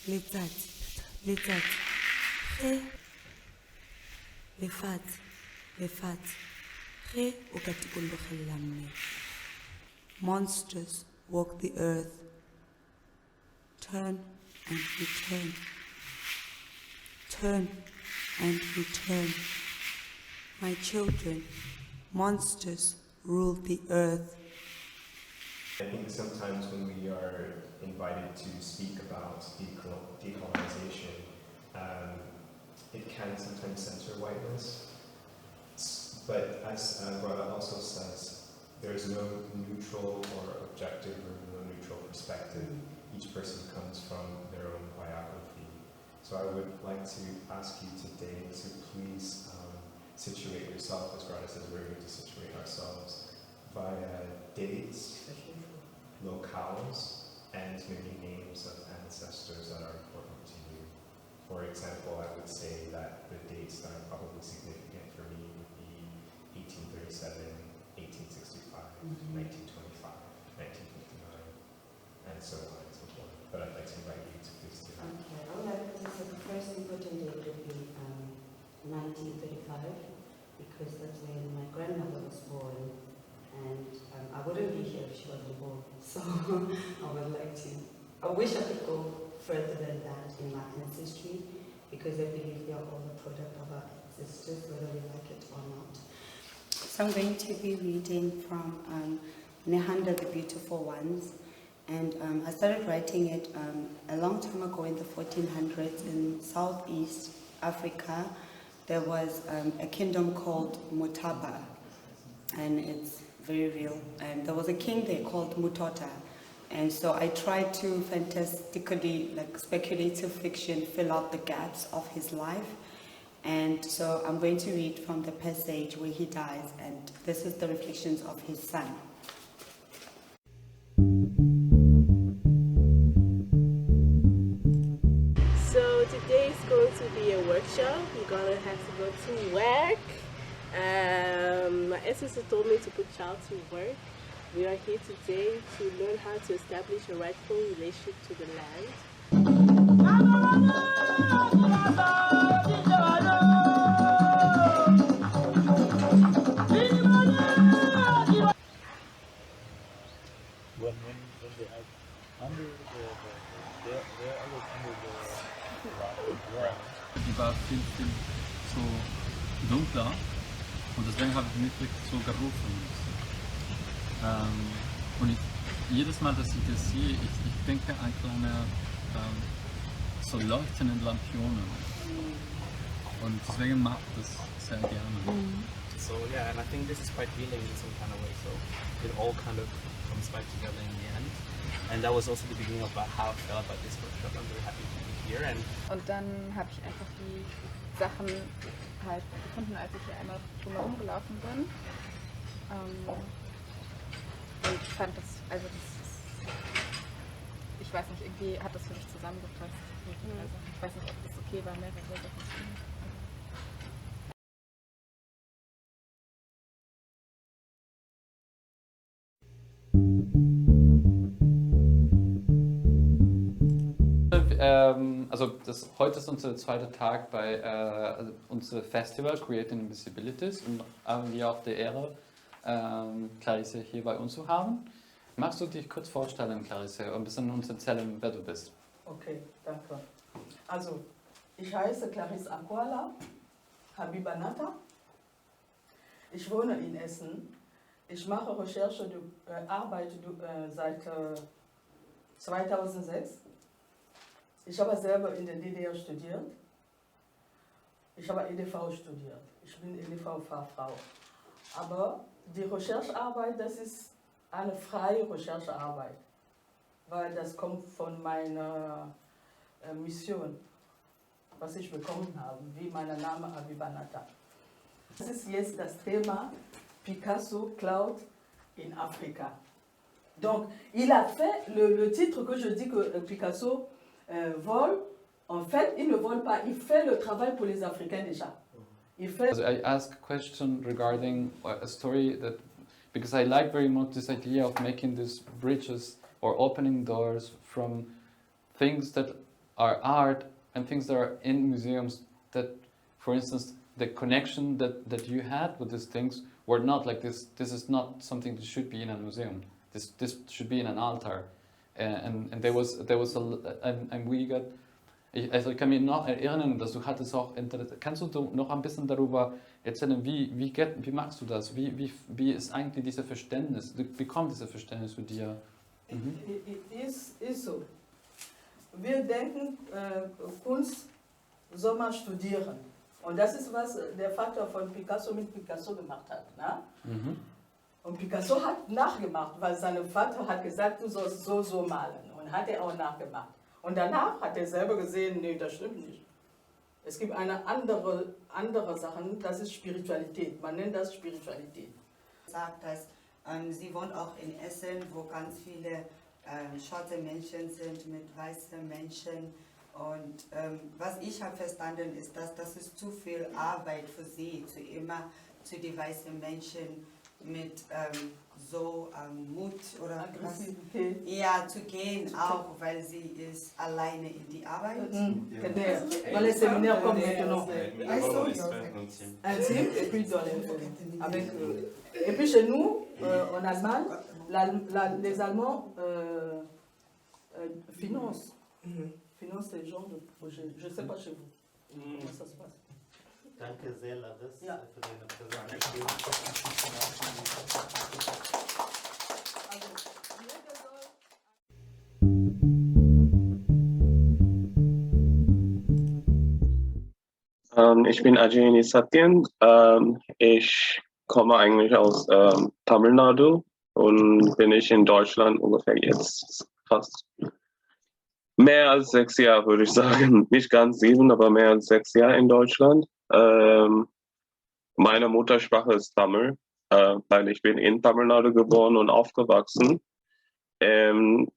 Letsatsi, letsatsi, ge, lefatshe, lefatshe, ge o ka tikologela mme. Monsters walk the earth, turn and return, turn and return. My children, monsters rule the earth. I think sometimes when we are invited to speak about decolonization, it can sometimes censor whiteness. But as Rada also says, there's no neutral or objective or no neutral perspective. Each person comes from their own biography. So I would like to ask you today to please situate yourself, as Rada says, we're going to situate ourselves via dates, locales, and maybe names of ancestors that are important to you. For example, I would say that the dates that are probably significant for me would be 1837, 1865, 1925, 1959, and so on and so forth. But I'd like to invite you to please do that. Okay, I would like to say the first important date would be 1935, because that's when my grandmother was born. And I wouldn't be here if she wasn't born. So I wish I could go further than that in my ancestry, because I believe they are all the product of our ancestors, whether we like it or not. So I'm going to be reading from Nehanda the Beautiful Ones. And I started writing it a long time ago in the 1400s in Southeast Africa. There was a kingdom called Mutaba, and it's very real. And there was a king there called Mutota. And so I tried to fantastically, like speculative fiction, fill out the gaps of his life. And so I'm going to read from the passage where he dies, and this is the reflections of his son. So today is going to be a workshop. You're going to have to go to work. My ancestor told me to put child to work. We are here today to learn how to establish a rightful relationship to the land. When they are under they're always under the ground. Die war viel so dunkler und deswegen habe ich mich wirklich so gerufen. Und jedes Mal, dass ich das sehe, ich denke an kleine so leuchtende Lampionen. Und deswegen mag ich das sehr gerne. So yeah, and I think this is quite healing in some kind of way. So it all kind of comes back together in the end. And that was also the beginning of how I felt about this workshop. I'm very happy to be here. Und dann habe ich einfach die Sachen halt gefunden, als ich hier einmal drumherum gelaufen bin. Und ich fand das, also das ist, ich weiß nicht, irgendwie hat das für mich zusammengepasst. Also ich weiß nicht, ob das okay war, mehrere Sachen zu tun. Also heute ist unser zweiter Tag bei unserem Festival Creating Visibilities und haben wir auch die Ehre, Clarisse hier bei uns zu haben. Magst du dich kurz vorstellen, Clarisse, und ein bisschen uns erzählen, wer du bist? Okay, danke. Also, ich heiße Clarisse Akwala Habibanata. Ich wohne in Essen. Ich mache Recherche, arbeite seit 2006. Ich habe selber in der DDR studiert. Ich habe EDV studiert. Ich bin EDV-Fachfrau. Aber die Recherchearbeit, das ist eine freie Recherchearbeit, weil das kommt von meiner Mission, was ich bekommen habe, wie mein Name Habibanata. Das ist jetzt das Thema Picasso Cloud in Afrika. Donc, il a fait le titre que je dis que Picasso vole, En fait, ils ne veulent pas, il fait le travail pour les Africains déjà. Il fait... So I ask a question regarding a story that, because I like very much this idea of making these bridges or opening doors from things that are art and things that are in museums that, for instance, the connection that you had with these things were not like this. This is not something that should be in a museum. This should be in an altar. And there was and we got. Also ich kann mich noch erinnern, dass du hattest auch Interesse. Kannst du noch ein bisschen darüber erzählen, wie machst du das? Wie ist eigentlich dieses Verständnis? Wie kommt dieses Verständnis für dir? Mhm. Ist so. Wir denken, Kunst soll man studieren. Und das ist, was der Vater von Picasso mit Picasso gemacht hat. Ne? Mhm. Und Picasso hat nachgemacht, weil sein Vater hat gesagt, du sollst so malen. Und hat er auch nachgemacht. Und danach hat er selber gesehen, nee, das stimmt nicht. Es gibt eine andere Sache, das ist Spiritualität. Man nennt das Spiritualität. Sagt, dass sie wohnt auch in Essen, wo ganz viele schwarze Menschen sind mit weißen Menschen. Und was ich habe verstanden ist, dass das ist zu viel Arbeit für sie, immer zu den weißen Menschen mit Mut oder Aggressivität. Ja, zu gehen auch, weil sie ist alleine in die Arbeit. Dans les séminaires comme maintenant. Un team et puis dans les et puis chez nous, en Allemagne, les Allemands financent les genres de projets. Je ne sais pas chez vous. Comment ça se passe? Danke sehr, Larissa, Ja. für deine Präsentation. Ich bin Ajay Satyan. Ich komme eigentlich aus Tamil Nadu und bin ich in Deutschland ungefähr jetzt fast mehr als 6 Jahre, würde ich sagen. Nicht ganz 7, aber mehr als 6 Jahre in Deutschland. Meine Muttersprache ist Tamil, weil ich bin in Tamil Nadu geboren und aufgewachsen. Hier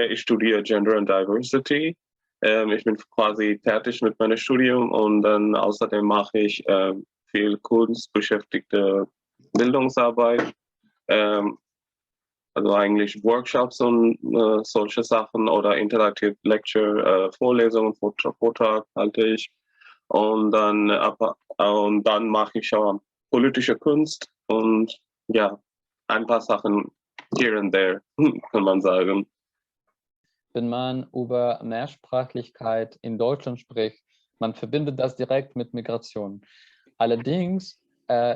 ich studiere Gender and Diversity. Ich bin quasi fertig mit meinem Studium und dann außerdem mache ich viel Kunst, beschäftigte Bildungsarbeit, also eigentlich Workshops und solche Sachen oder Interactive Lecture, Vorlesungen, Vortrag halte ich und dann mache ich auch politische Kunst und ja, ein paar Sachen here and there, kann man sagen. Wenn man über Mehrsprachlichkeit in Deutschland spricht, man verbindet das direkt mit Migration. Allerdings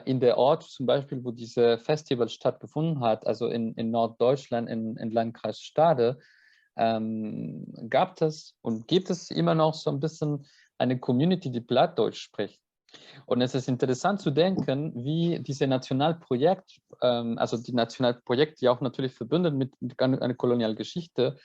in der Ort zum Beispiel, wo diese Festival stattgefunden hat, also in Norddeutschland, in Landkreis Stade, gab es und gibt es immer noch so ein bisschen eine Community, die Plattdeutsch spricht. Und es ist interessant zu denken, wie diese Nationalprojekt, also die Nationalprojekte, die auch natürlich verbunden mit einer kolonialen Geschichte,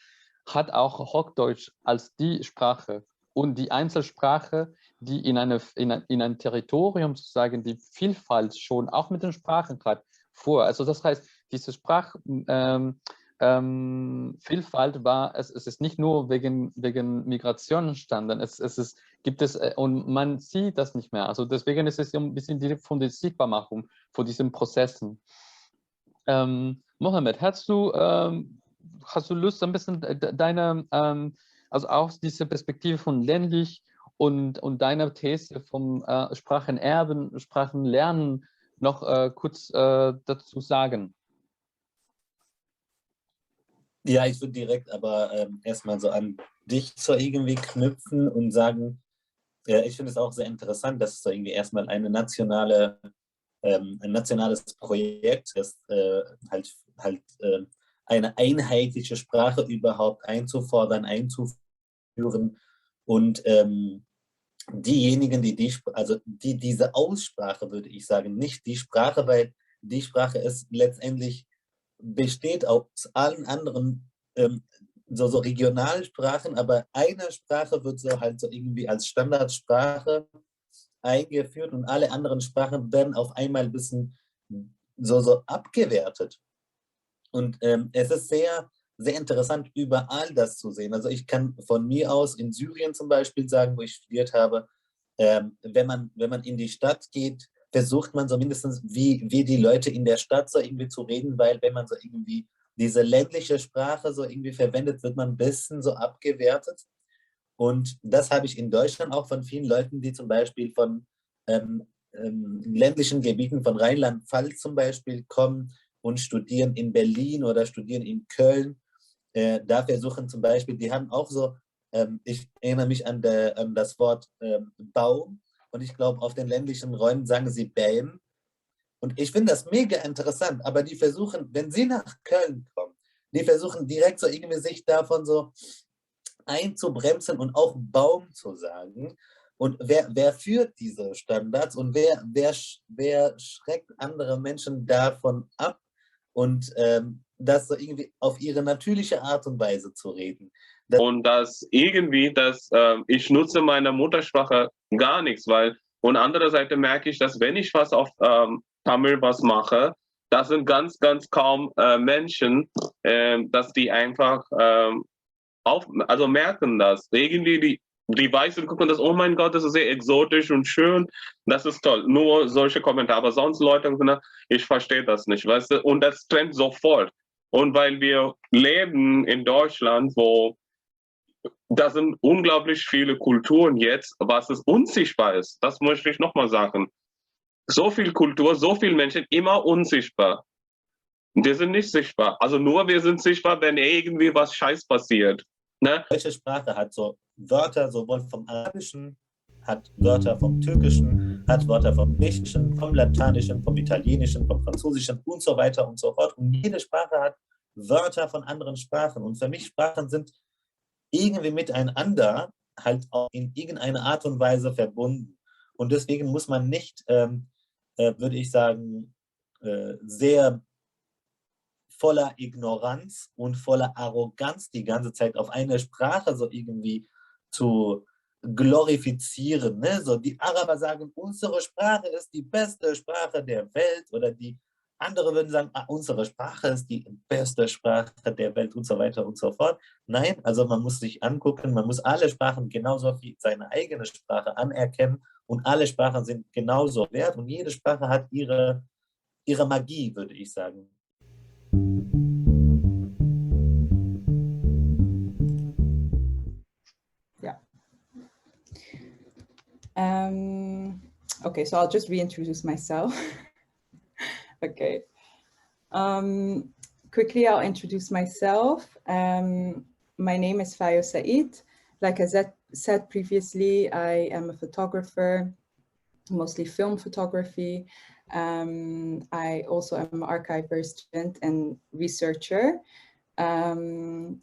hat auch Hochdeutsch als die Sprache und die Einzelsprache, die in ein Territorium sozusagen die Vielfalt schon auch mit den Sprachen hat vor. Also das heißt, diese Sprachvielfalt es ist nicht nur wegen Migration entstanden, und man sieht das nicht mehr. Also deswegen ist es ein bisschen von der Sichtbarmachung, von diesen Prozessen. Mohammed, hast du Lust, ein bisschen also aus dieser Perspektive von ländlich und deiner These vom Sprachenerben, Sprachenlernen noch kurz dazu sagen? Ja, ich würde direkt aber erstmal so an dich so irgendwie knüpfen und sagen, ich finde es auch sehr interessant, dass es so irgendwie erstmal ein nationales Projekt ist, eine einheitliche Sprache überhaupt einzufordern, einzuführen und diejenigen, die diese Aussprache, würde ich sagen, nicht die Sprache, weil die Sprache ist letztendlich besteht aus allen anderen so Regionalsprachen, aber eine Sprache wird so halt so irgendwie als Standardsprache eingeführt und alle anderen Sprachen werden auf einmal ein bisschen so abgewertet. Und es ist sehr sehr interessant, überall das zu sehen. Also ich kann von mir aus in Syrien zum Beispiel sagen, wo ich studiert habe, wenn man in die Stadt geht, versucht man so mindestens wie die Leute in der Stadt so irgendwie zu reden, weil wenn man so irgendwie diese ländliche Sprache so irgendwie verwendet, wird man ein bisschen so abgewertet. Und das habe ich in Deutschland auch von vielen Leuten, die zum Beispiel von ländlichen Gebieten von Rheinland-Pfalz zum Beispiel kommen und studieren in Berlin oder studieren in Köln. Da versuchen zum Beispiel, die haben auch so, ich erinnere mich an das Wort Baum, und ich glaube, auf den ländlichen Räumen sagen sie Bäm. Und ich finde das mega interessant, aber die versuchen, wenn sie nach Köln kommen, die versuchen direkt so irgendwie sich davon so einzubremsen und auch Baum zu sagen. Und wer führt diese Standards und wer schreckt andere Menschen davon ab und das so irgendwie auf ihre natürliche Art und Weise zu reden? Und das irgendwie, ich nutze meine Muttersprache gar nichts, weil und anderer Seite merke ich, dass wenn ich was auf Tamil was mache, das sind ganz, ganz kaum Menschen, dass die einfach also merken das. Irgendwie die Weißen gucken das, oh mein Gott, das ist sehr exotisch und schön, das ist toll. Nur solche Kommentare, aber sonst Leute, ich verstehe das nicht, weißt du, und das trennt sofort. Und weil wir leben in Deutschland, wo da sind unglaublich viele Kulturen jetzt, was es unsichtbar ist. Das möchte ich nochmal sagen. So viel Kultur, so viele Menschen, immer unsichtbar. Wir sind nicht sichtbar. Also nur wir sind sichtbar, wenn irgendwie was Scheiß passiert. Ne? Deutsche Sprache hat so Wörter sowohl vom Arabischen, hat Wörter vom Türkischen, hat Wörter vom Griechischen, vom Lateinischen, vom Italienischen, vom Französischen und so weiter und so fort. Und jede Sprache hat Wörter von anderen Sprachen. Und für mich Sprachen sind irgendwie miteinander halt auch in irgendeiner Art und Weise verbunden. Und deswegen muss man nicht, würde ich sagen, sehr voller Ignoranz und voller Arroganz die ganze Zeit auf eine Sprache so irgendwie zu glorifizieren. Ne? So die Araber sagen, unsere Sprache ist die beste Sprache der Welt, oder die andere würden sagen, unsere Sprache ist die beste Sprache der Welt und so weiter und so fort. Nein, also man muss sich angucken, man muss alle Sprachen genauso wie seine eigene Sprache anerkennen, und alle Sprachen sind genauso wert und jede Sprache hat ihre Magie, würde ich sagen. Yeah. Okay, so I'll just reintroduce myself. Okay. Quickly, I'll introduce myself. My name is Fayo Said. Like I said previously, I am a photographer, mostly film photography. I also am an archiver student and researcher. And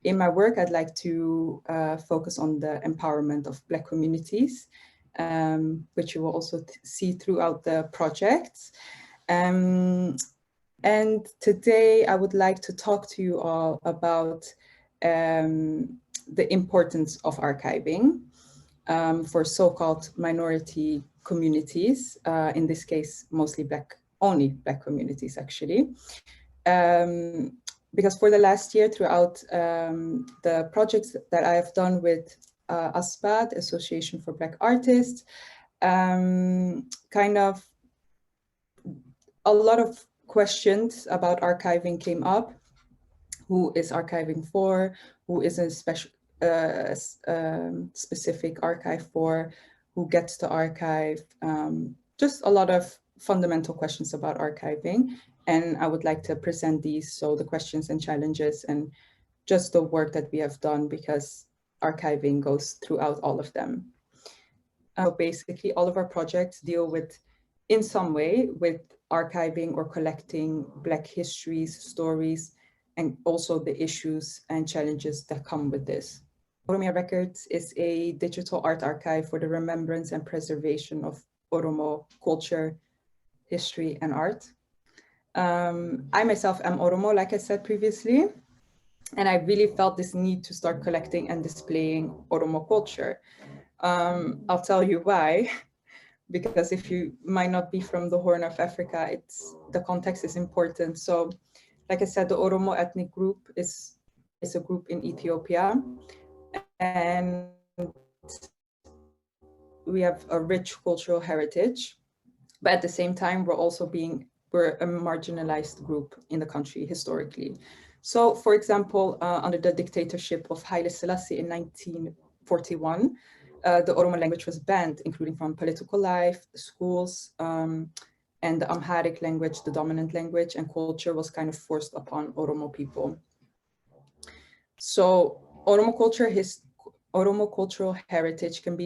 in my work, I'd like to focus on the empowerment of Black communities, which you will also see throughout the projects. And today I would like to talk to you all about the importance of archiving for so-called minority communities, in this case, mostly only Black communities, actually. Because for the last year, throughout the projects that I have done with ASPAD, Association for Black Artists, kind of a lot of questions about archiving came up. Who is archiving for? Who is a specific archive for? Who gets to archive? Just a lot of fundamental questions about archiving. And I would like to present these, so the questions and challenges and just the work that we have done, because archiving goes throughout all of them. So basically all of our projects deal with, in some way, with archiving or collecting Black histories, stories, and also the issues and challenges that come with this. Oromia Records is a digital art archive for the remembrance and preservation of Oromo culture, history, and art. I myself am Oromo, like I said previously, and I really felt this need to start collecting and displaying Oromo culture. I'll tell you why, because if you might not be from the Horn of Africa, the context is important. So like I said, the Oromo ethnic group is a group in Ethiopia, and we have a rich cultural heritage, but at the same time, we're a marginalized group in the country historically. So, for example, under the dictatorship of Haile Selassie in 1941, the Oromo language was banned, including from political life, schools, and the Amharic language, the dominant language, and culture was kind of forced upon Oromo people. So Oromo cultural heritage can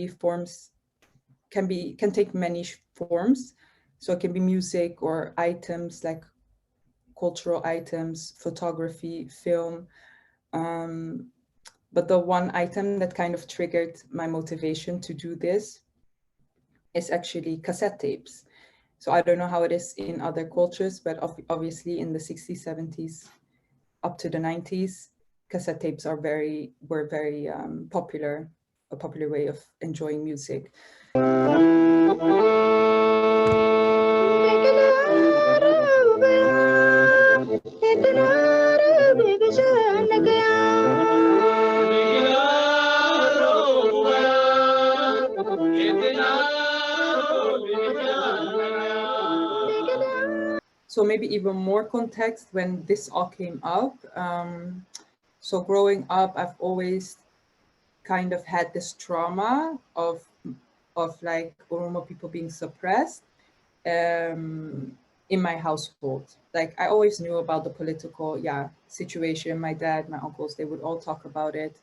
take many forms. So it can be music or items like cultural items, photography, film. But the one item that kind of triggered my motivation to do this is actually cassette tapes. So I don't know how it is in other cultures, but obviously in the 60s, 70s, up to the 90s, cassette tapes were very popular, a popular way of enjoying music. So maybe even more context when this all came up. So growing up, I've always kind of had this trauma of like Oromo people being suppressed in my household. Like I always knew about the political situation. My dad, my uncles, they would all talk about it.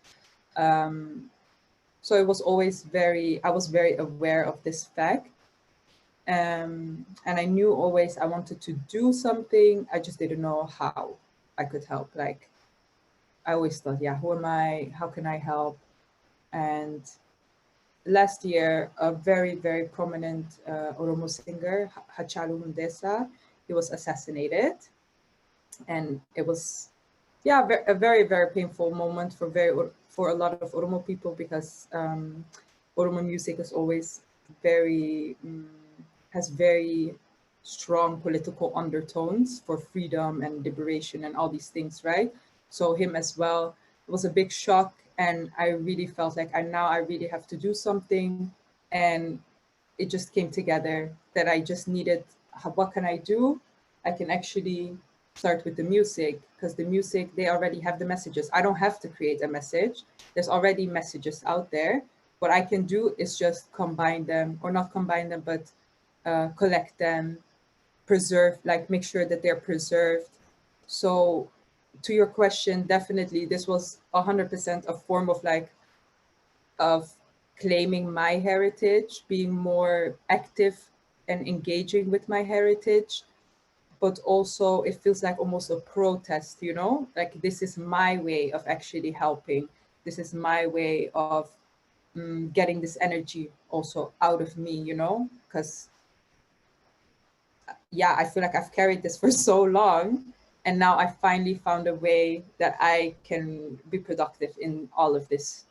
So it was always I was very aware of this fact. And I knew always I wanted to do something. I just didn't know how I could help. Like I always thought, who am I? How can I help? And last year, a very, very prominent Oromo singer, Hachalu Hundessa, he was assassinated. And it was, a very, very painful moment for a lot of Oromo people, because Oromo music is always has very strong political undertones for freedom and liberation and all these things, right? So him as well, it was a big shock. And I really felt like I really have to do something. And it just came together that I just needed, what can I do? I can actually start with the music, because the music, they already have the messages. I don't have to create a message. There's already messages out there. What I can do is just combine them, or not combine them, but collect them, preserve, like make sure that they're preserved. So to your question, definitely this was 100% a form of claiming my heritage, being more active and engaging with my heritage. But also it feels like almost a protest, like this is my way of actually helping. This is my way of getting this energy also out of me, because I feel like I've carried this for so long, and now I finally found a way that I can be productive in all of this.